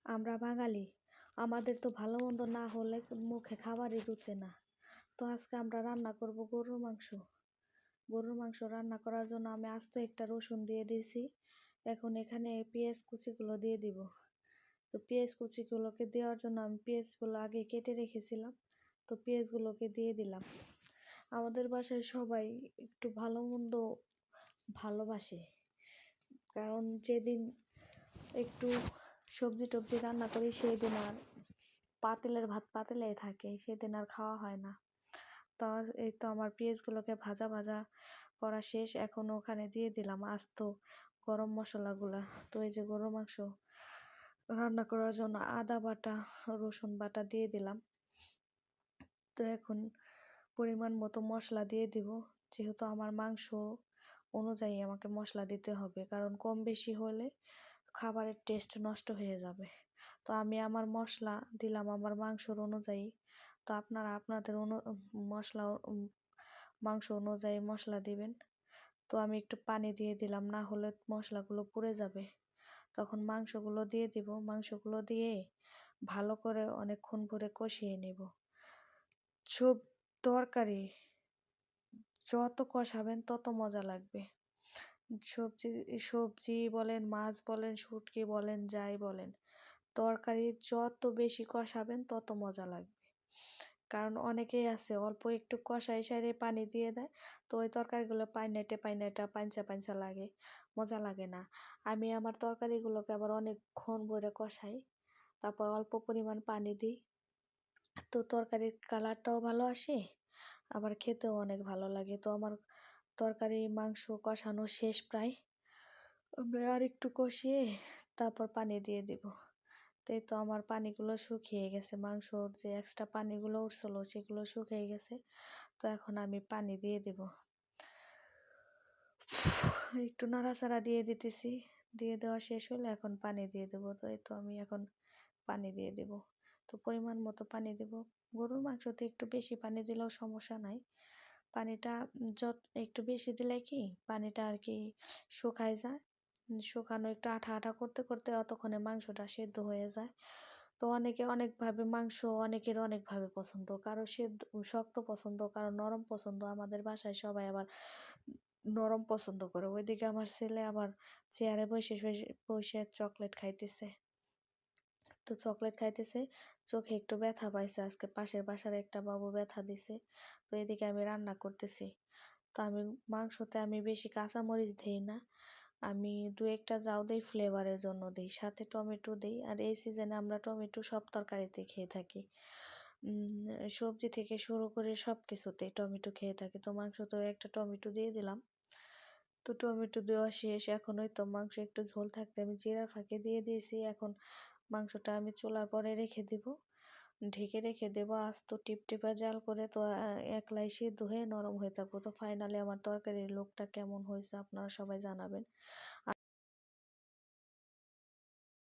আমরা বাঙালি, আমাদের তো ভালো মন্দ না হলে মুখে খাবারই রুচে না। তো আজকে আমরা রান্না করব গরুর মাংস। গরুর মাংস রান্না করার জন্য আমি আস্ত একটা রসুন দিয়ে দিয়েছি। এখন এখানে পেঁয়াজ কুচিগুলো দিয়ে দিব। তো পেঁয়াজ কুচিগুলোকে দেওয়ার জন্য আমি পেঁয়াজগুলো আগে কেটে রেখেছিলাম। তো পেঁয়াজগুলোকে দিয়ে দিলাম। আমাদের বাসায় সবাই একটু ভালো মন্দ ভালোবাসে, কারণ যেদিন একটু সবজি টবজি রান্না করি সেই দিন আর পাতিলের ভাত পাতিলেই থাকে, সেদিন আর খাওয়া হয় না। তো এই তো আমার পেঁয়াজগুলোকে ভাজা ভাজা করা শেষ। এখন ওখানে দিয়ে দিলাম আস্ত গরম মশলাগুলা। তো এই যে গরুর মাংস রান্না করার জন্য আদা বাটা রসুন বাটা দিয়ে দিলাম। তো এখন পরিমাণ মতো মশলা দিয়ে দিব, যেহেতু আমার মাংস অনুযায়ী আমাকে মশলা দিতে হবে, কারণ কম বেশি হলে খাবারের টেস্ট নষ্ট হয়ে যাবে। তো আমি আমার মশলা দিলাম আমার মাংসর অনুযায়ী। তো আপনারা আপনাদের মশলা মাংস অনুযায়ী মশলা দিবেন। তো আমি একটু পানি দিয়ে দিলাম, না হলে মশলাগুলো পুড়ে যাবে। তখন মাংসগুলো দিয়ে দিব, মাংসগুলো দিয়ে ভালো করে অনেকক্ষণ ধরে কষিয়ে নেব। সব তরকারি যত কষাবেন তত মজা লাগবে। সবজি সবজি বলেন, মাছ বলেন, শুটকি বলেন, যাই বলেন, তরকারি যত বেশি কষাবেন তত মজা লাগবে। কারণ অনেকেই আছে অল্প একটু কষাই সাইরে পানি দিয়ে দেয়, তো ওই তরকারিগুলো পাইনাইটা পাঞ্চা পাঞ্চা লাগে, মজা লাগে না। আমি আমার তরকারিগুলোকে আবার অনেকক্ষণ ধরে কষাই, তারপর অল্প পরিমাণ পানি দিই। তো তরকারির কালারটাও ভালো আসে, আবার খেতেও অনেক ভালো লাগে। তো আমার তরকারি মাংস কষানো শেষ প্রায়। আমি আর একটু কষিয়ে তারপর পানি দিয়ে দিব। তাই তো আমার পানিগুলো শুকিয়ে গেছে, মাংসর যে এক্সট্রা পানিগুলো উঠছিল সেগুলো শুকিয়ে গেছে। তো এখন আমি পানি দিয়ে দিব, একটু নাড়াচাড়া দিয়ে দিতেছি। দিয়ে দেওয়া শেষ হলে এখন পানি দিয়ে দেবো। তো এই তো আমি এখন পানি দিয়ে দেব। তো পরিমাণ মতো পানি দেব। গরুর মাংসতে একটু বেশি পানি দিলেও সমস্যা নাই। পানিটা একটু বেশি দিলে কি পানিটা আর কি শুকায় যায়, শুকানো একটু আঠা আঠা করতে করতে অতক্ষণে মাংসটা সেদ্ধ হয়ে যায়। তো অনেকে অনেকভাবে মাংস অনেকের অনেকভাবে পছন্দ, কারো সেদ্ধ শক্ত পছন্দ, কারো নরম পছন্দ। আমাদের বাসায় সবাই আবার নরম পছন্দ করে। ওইদিকে আমার ছেলে আবার চেয়ারে বসে বসে চকলেট খাইতেছে। তো চকলেট খাইতেছে, চোখে একটু ব্যথা পাইছে, আজকে পাশের বাসার একটা বাবু ব্যথা দিছে। তো এদিকে আমি রান্না করতেছি। তো মাংসতে আমি বেশি কাঁচামরিচ দিই না, আমি দু একটা যাও দিই, ফ্লেভারের জন্য দিই, সাথে টমেটো দিই। আর এই সিজনে আমরা টমেটো সব তরকারিতে খেয়ে থাকি, সবজি থেকে শুরু করে সব কিছুতেই টমেটো খেয়ে থাকি। তো মাংসতেও একটা টমেটো দিয়ে দিলাম। তো টমেটো দেওয়া শেষ। এখন ওই তো মাংস একটু ঝোল থাকতে আমি জিরা ফাঁকি দিয়ে দিয়েছি। এখন মাংসটা আমি চুলার পরে রেখে দিব, ঢেকে রেখে দেবো আস্ত টিপটিপা জাল করে। তো একলাই সিদ্ধ হয়ে নরম হয়ে থাকবো। তো ফাইনালি আমার তরকারির লোকটা কেমন হয়েছে আপনারা সবাই জানাবেন।